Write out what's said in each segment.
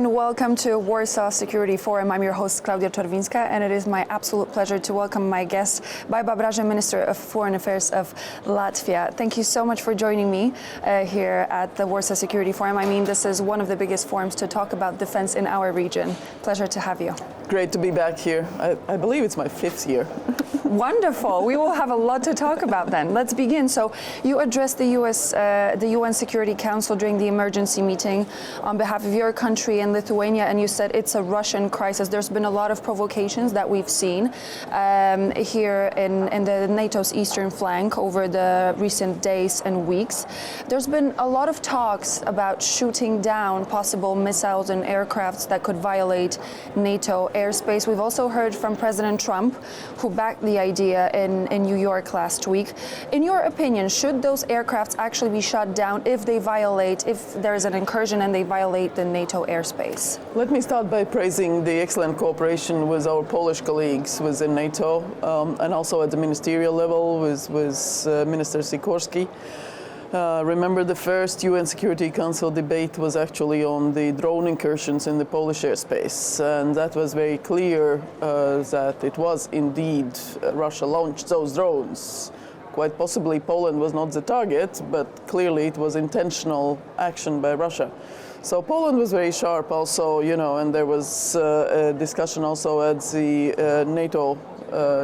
and welcome to Warsaw Security Forum. I'm your host, Klaudia Czerwińska, and it is my absolute pleasure to welcome my guest, Baiba Braže, Minister of Foreign Affairs of Latvia. Thank you so much for joining me here at the Warsaw Security Forum. I mean, this is one of the biggest forums to talk about defense in our region. Pleasure to have you. Great to be back here. I believe it's my 5th year. Wonderful. We will have a lot to talk about then. Let's begin. So you addressed the UN Security Council during the emergency meeting on behalf of your country and Lithuania, and you said it's a Russian crisis. There's been a lot of provocations that we've seen here in the NATO's eastern flank over the recent days and weeks. There's been a lot of talks about shooting down possible missiles and aircrafts that could violate NATO airspace. We've also heard from President Trump, who backed the idea in New York last week. In your opinion, should those aircrafts actually be shot down if there is an incursion and they violate the NATO airspace? Let me start by praising the excellent cooperation with our Polish colleagues within NATO and also at the ministerial level with Minister Sikorski. Remember, the first UN Security Council debate was actually on the drone incursions in the Polish airspace, and that was very clear that it was indeed Russia launched those drones. Quite possibly Poland was not the target, but clearly it was intentional action by Russia. So Poland was very sharp also, and there was a discussion also at the NATO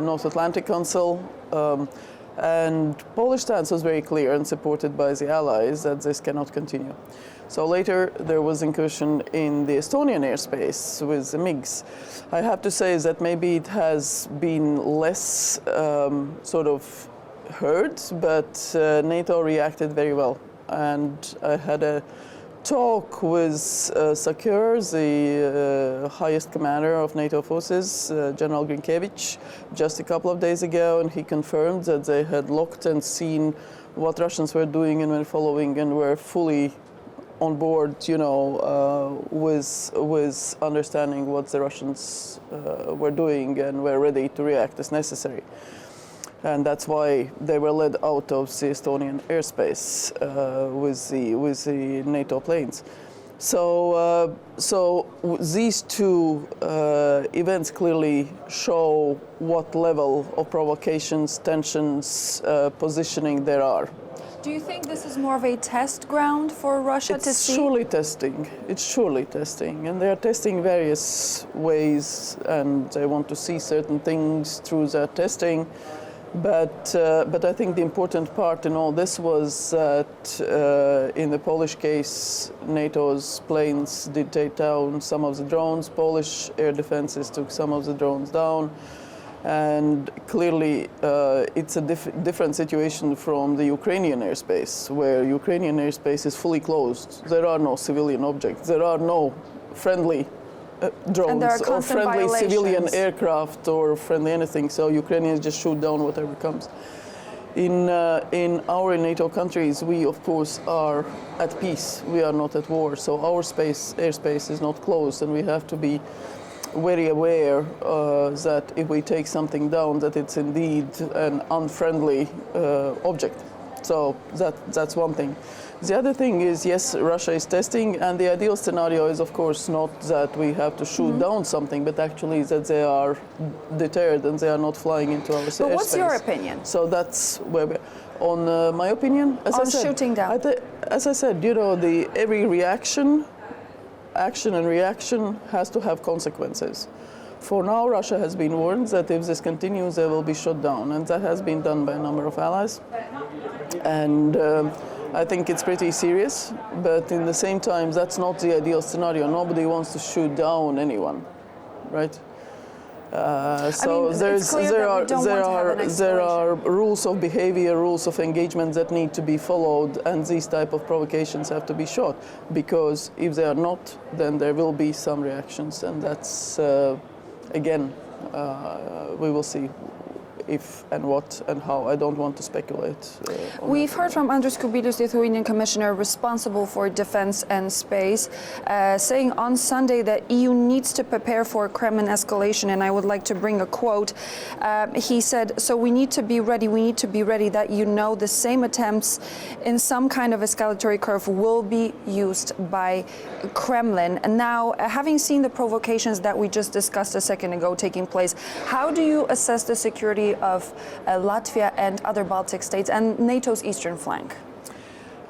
North Atlantic Council. And Polish stance was very clear and supported by the allies that this cannot continue. So later there was incursion in the Estonian airspace with the MiGs. I have to say that maybe it has been less sort of heard, but NATO reacted very well. And I had a talk with Sakir, the highest commander of NATO forces, General Grinkiewicz, just a couple of days ago, and he confirmed that they had looked and seen what Russians were doing and were following and were fully on board, with understanding what the Russians were doing and were ready to react as necessary. And that's why they were led out of the Estonian airspace with the NATO planes. So these two events clearly show what level of provocations, tensions, positioning there are. Do you think this is more of a test ground for Russia to see? It's surely testing, and they are testing various ways, and they want to see certain things through that testing. But I think the important part in all this was that in the Polish case, NATO's planes did take down some of the drones. Polish air defenses took some of the drones down. And clearly, it's a different situation from the Ukrainian airspace, where Ukrainian airspace is fully closed. There are no civilian objects. There are no friendly drones or friendly civilian aircraft or friendly anything. So Ukrainians just shoot down whatever comes. In our NATO countries, we of course are at peace. We are not at war. So our airspace is not closed, and we have to be very aware that if we take something down, that it's indeed an unfriendly object. So that's one thing. The other thing is, yes, Russia is testing, and the ideal scenario is, of course, not that we have to shoot down something, but actually that they are deterred and they are not flying into our airspace. But what's your opinion? So that's where we're... On my opinion, shooting down. As I said, every action and reaction has to have consequences. For now, Russia has been warned that if this continues, they will be shot down, and that has been done by a number of allies. And I think it's pretty serious, but in the same time, that's not the ideal scenario. Nobody wants to shoot down anyone, right? So there are rules of behavior, rules of engagement that need to be followed, and these type of provocations have to be shot, because if they are not, then there will be some reactions, and that's again we will see. if and what and how. I don't want to speculate. We've heard from Andrius Kubilius, Lithuanian commissioner responsible for defense and space, saying on Sunday that EU needs to prepare for Kremlin escalation. And I would like to bring a quote. He said, "So we need to be ready. We need to be ready that, you know, the same attempts in some kind of escalatory curve will be used by Kremlin." And now, having seen the provocations that we just discussed a second ago taking place, how do you assess the security of Latvia and other Baltic states and NATO's eastern flank?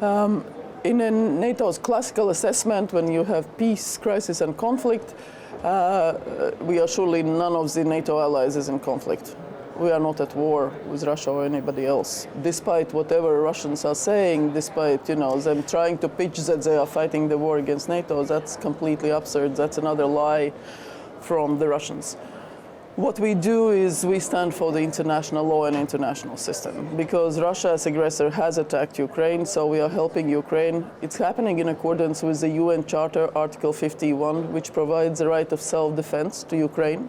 In NATO's classical assessment, when you have peace, crisis and conflict, we are surely none of the NATO allies is in conflict. We are not at war with Russia or anybody else, despite whatever Russians are saying, despite, you know, them trying to pitch that they are fighting the war against NATO. That's completely absurd. That's another lie from the Russians. What we do is we stand for the international law and international system, because Russia as aggressor has attacked Ukraine, so we are helping Ukraine. It's happening in accordance with the UN Charter, Article 51, which provides the right of self-defense to Ukraine.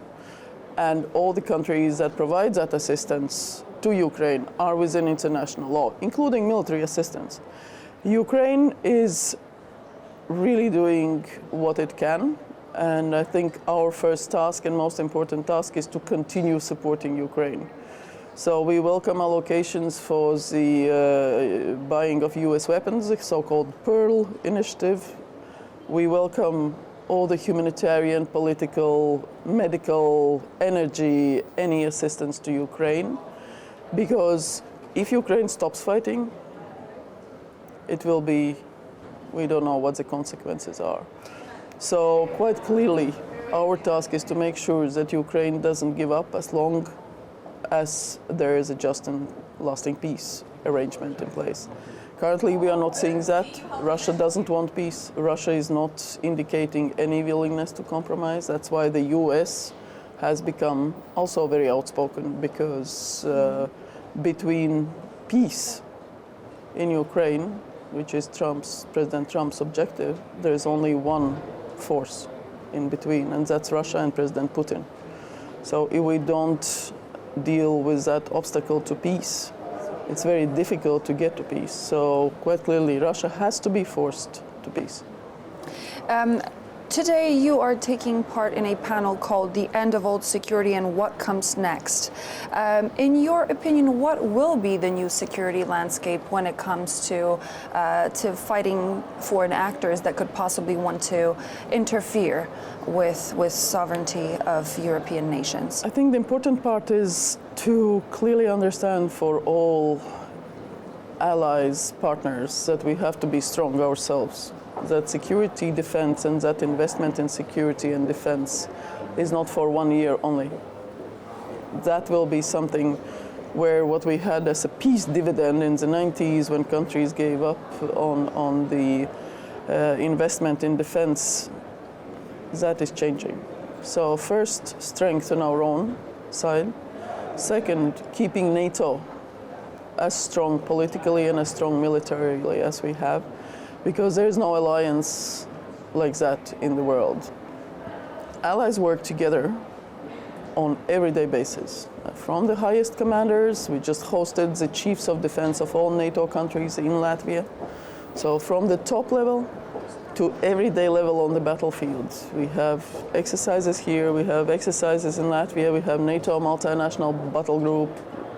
And all the countries that provide that assistance to Ukraine are within international law, including military assistance. Ukraine is really doing what it can, and I think our first task and most important task is to continue supporting Ukraine. So we welcome allocations for the buying of US weapons, the so-called Pearl initiative. We welcome all the humanitarian, political, medical, energy, any assistance to Ukraine. Because if Ukraine stops fighting, it will be, we don't know what the consequences are. So quite clearly, our task is to make sure that Ukraine doesn't give up as long as there is a just and lasting peace arrangement in place. Currently, we are not seeing that. Russia doesn't want peace. Russia is not indicating any willingness to compromise. That's why the US has become also very outspoken, because between peace in Ukraine, which is President Trump's objective, there is only one force in between, and that's Russia and President Putin. So if we don't deal with that obstacle to peace, it's very difficult to get to peace. So quite clearly, Russia has to be forced to peace. Today you are taking part in a panel called The End of Old Security and What Comes Next. In your opinion, what will be the new security landscape when it comes to fighting foreign actors that could possibly want to interfere with sovereignty of European nations? I think the important part is to clearly understand for all allies, partners, that we have to be strong ourselves. That security, defense, and that investment in security and defense is not for 1 year only. That will be something where what we had as a peace dividend in the 90s, when countries gave up on the investment in defense, that is changing. So first, strengthen our own side. Second, keeping NATO as strong politically and as strong militarily as we have, because there is no alliance like that in the world. Allies work together on everyday basis. From the highest commanders, we just hosted the chiefs of defense of all NATO countries in Latvia. So from the top level to everyday level on the battlefield. We have exercises here, we have exercises in Latvia, we have NATO multinational battle group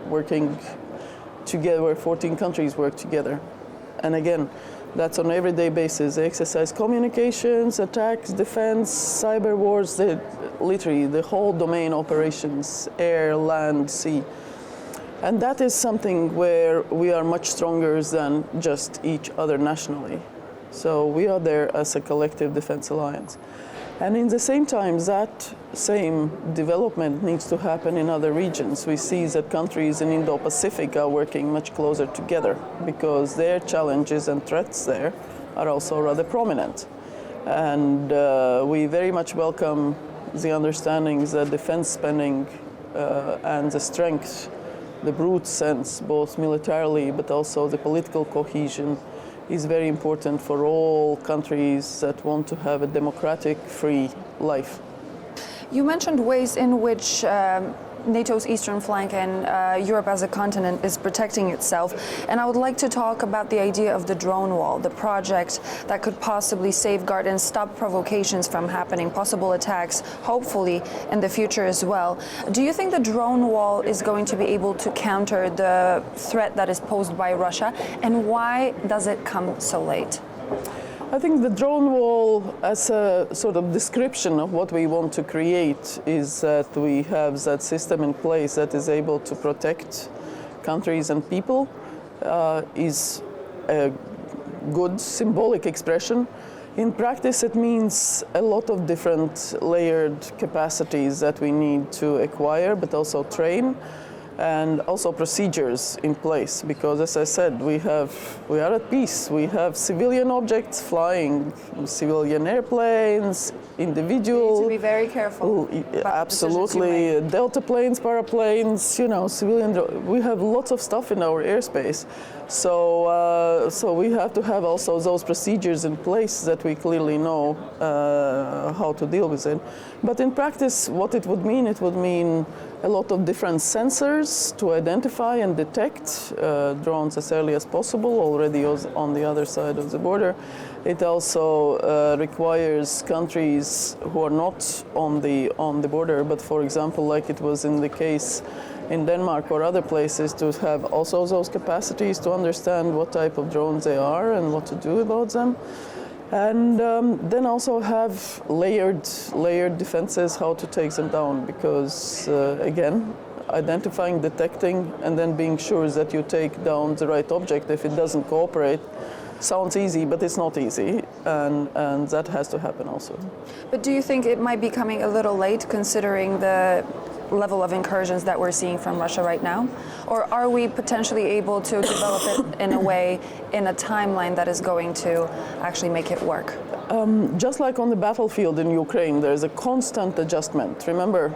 working together, where 14 countries work together. And again, that's on everyday basis. They exercise communications, attacks, defense, cyber wars, literally the whole domain operations, air, land, sea. And that is something where we are much stronger than just each other nationally. So we are there as a collective defense alliance. And in the same time, that same development needs to happen in other regions. We see that countries in Indo-Pacific are working much closer together because their challenges and threats there are also rather prominent. And we very much welcome the understandings that defense spending and the strength, the brute sense, both militarily but also the political cohesion, is very important for all countries that want to have a democratic, free life. You mentioned ways in which NATO's eastern flank and Europe as a continent is protecting itself. And I would like to talk about the idea of the drone wall, the project that could possibly safeguard and stop provocations from happening, possible attacks, hopefully in the future as well. Do you think the drone wall is going to be able to counter the threat that is posed by Russia? And why does it come so late? I think the drone wall, as a sort of description of what we want to create, is that we have that system in place that is able to protect countries and people, is a good symbolic expression. In practice, it means a lot of different layered capacities that we need to acquire, but also train, and also procedures in place, because as I said, we are at peace. We have civilian objects flying, civilian airplanes, individual. We need to be very careful. Absolutely, delta planes, paraplanes, civilian. We have lots of stuff in our airspace. So we have to have also those procedures in place that we clearly know how to deal with it. But in practice, what it would mean a lot of different sensors to identify and detect drones as early as possible, already on the other side of the border. It also requires countries who are not on the border, but for example, like it was in the case in Denmark or other places, to have also those capacities to understand what type of drones they are and what to do about them. And then also have layered defenses, how to take them down, because again, identifying, detecting, and then being sure that you take down the right object if it doesn't cooperate sounds easy, but it's not easy, and that has to happen also. But do you think it might be coming a little late, considering the level of incursions that we're seeing from Russia right now? Or are we potentially able to develop it in a way, in a timeline that is going to actually make it work? Just like on the battlefield in Ukraine, there's a constant adjustment. Remember,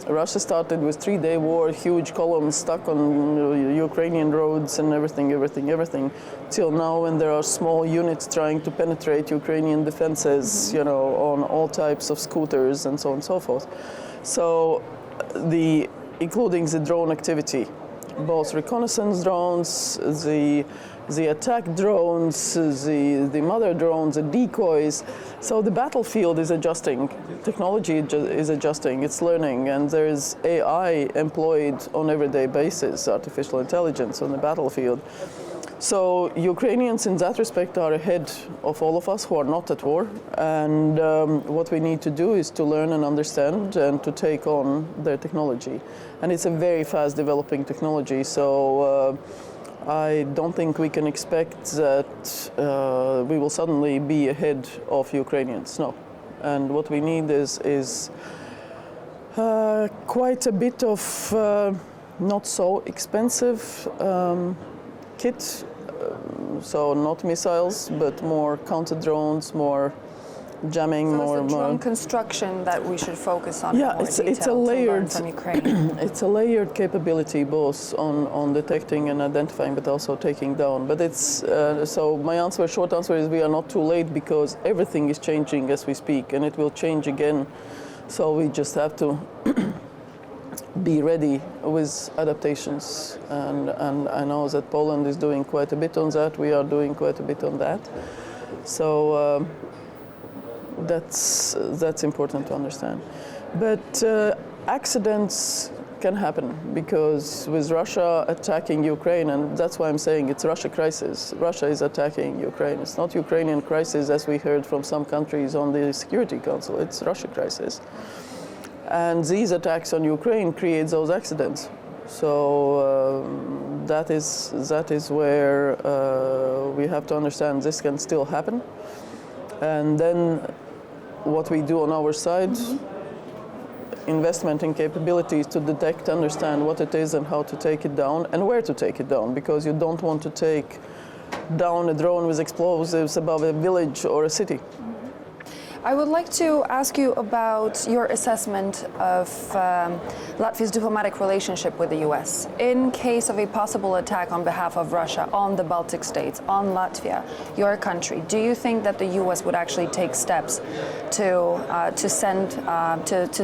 Russia started with 3-day war, huge columns stuck on Ukrainian roads and everything, till now when there are small units trying to penetrate Ukrainian defenses, on all types of scooters and so on and so forth. So including the drone activity, both reconnaissance drones, the attack drones, the mother drones, the decoys. So the battlefield is adjusting, technology is adjusting, it's learning, and there is AI employed on everyday basis, artificial intelligence on the battlefield. So Ukrainians in that respect are ahead of all of us who are not at war, and what we need to do is to learn and understand and to take on their technology. And it's a very fast developing technology, so I don't think we can expect that we will suddenly be ahead of Ukrainians, no. And what we need is quite a bit of not so expensive kit, so not missiles, but more counter drones, more jamming, so it's the drone construction that we should focus on. Yeah, it's a layered from Ukraine. It's a layered capability, both on detecting and identifying, but also taking down. But it's so my short answer is we are not too late, because everything is changing as we speak, and it will change again. So we just have to be ready with adaptations, and I know that Poland is doing quite a bit on that. We are doing quite a bit on that. So that's important to understand. But accidents can happen, because with Russia attacking Ukraine, and that's why I'm saying it's Russia crisis. Russia is attacking Ukraine. It's not Ukrainian crisis, as we heard from some countries on the Security Council. It's Russia crisis. And these attacks on Ukraine create those accidents. So that is where we have to understand this can still happen. And then what we do on our side, investment in capabilities to detect, understand what it is and how to take it down and where to take it down, because you don't want to take down a drone with explosives above a village or a city. I would like to ask you about your assessment of Latvia's diplomatic relationship with the US. In case of a possible attack on behalf of Russia on the Baltic states, on Latvia, your country, do you think that the US would actually take steps to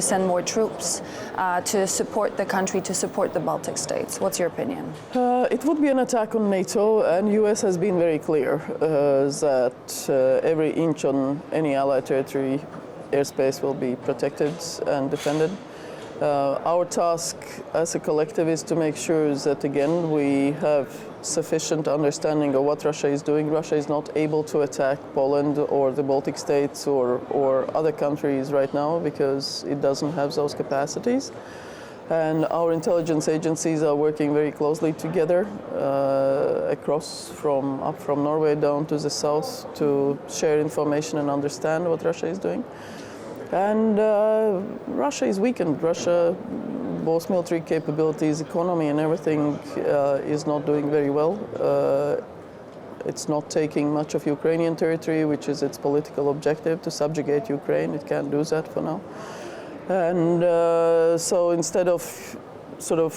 send more troops to support the country, to support the Baltic states? What's your opinion? It would be an attack on NATO, and US has been very clear that every inch on any allied territory airspace will be protected and defended. Our task as a collective is to make sure that, again, we have sufficient understanding of what Russia is doing. Russia is not able to attack Poland or the Baltic states or other countries right now because it doesn't have those capacities. And our intelligence agencies are working very closely together across up from Norway down to the south to share information and understand what Russia is doing. And Russia is weakened. Russia, both military capabilities, economy and everything is not doing very well. It's not taking much of Ukrainian territory, which is its political objective, to subjugate Ukraine. It can't do that for now. And so instead of sort of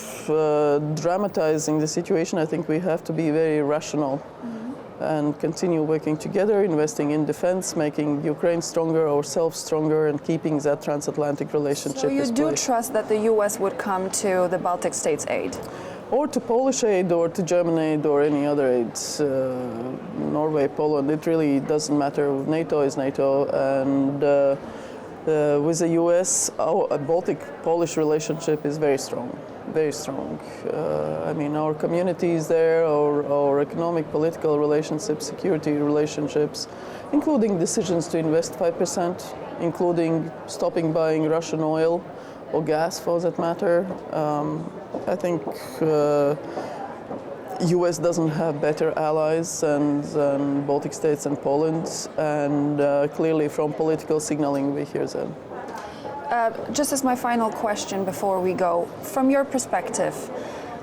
dramatizing the situation, I think we have to be very rational and continue working together, investing in defense, making Ukraine stronger, ourselves stronger, and keeping that transatlantic relationship. So you do trust that the US would come to the Baltic states' aid? Or to Polish aid, or to German aid, or any other aids. Norway, Poland, it really doesn't matter. NATO is NATO, and with the US, our Baltic-Polish relationship is very strong, very strong. I mean, our communities there, our economic, political relationships, security relationships, including decisions to invest 5%, including stopping buying Russian oil or gas for that matter. I think US doesn't have better allies than Baltic states and Poland, and clearly from political signaling we hear them. Just as my final question before we go, from your perspective,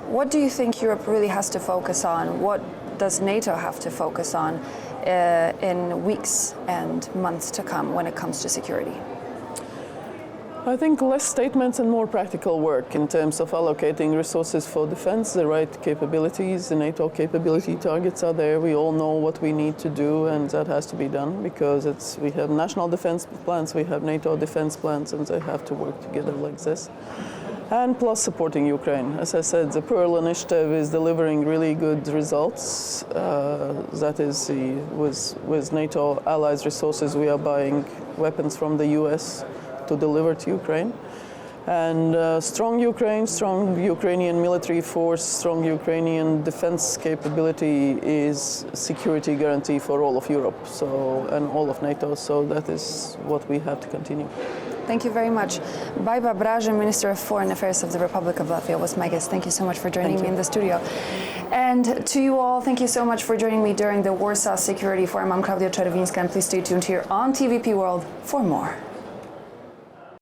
what do you think Europe really has to focus on? What does NATO have to focus on in weeks and months to come when it comes to security? I think less statements and more practical work in terms of allocating resources for defense, the right capabilities. The NATO capability targets are there. We all know what we need to do, and that has to be done because we have national defense plans, we have NATO defense plans, and they have to work together like this. And plus supporting Ukraine. As I said, the Pearl initiative is delivering really good results. That is, with NATO allies' resources, we are buying weapons from the US to deliver to Ukraine. And strong Ukraine, strong Ukrainian military force, strong Ukrainian defense capability is security guarantee for all of Europe and all of NATO. So that is what we have to continue. Thank you very much. Baiba Braže, Minister of Foreign Affairs of the Republic of Latvia, was my guest. Thank you so much for joining me in the studio. And to you all, thank you so much for joining me during the Warsaw Security Forum. I'm Klaudia Czerwińska, and please stay tuned here on TVP World for more.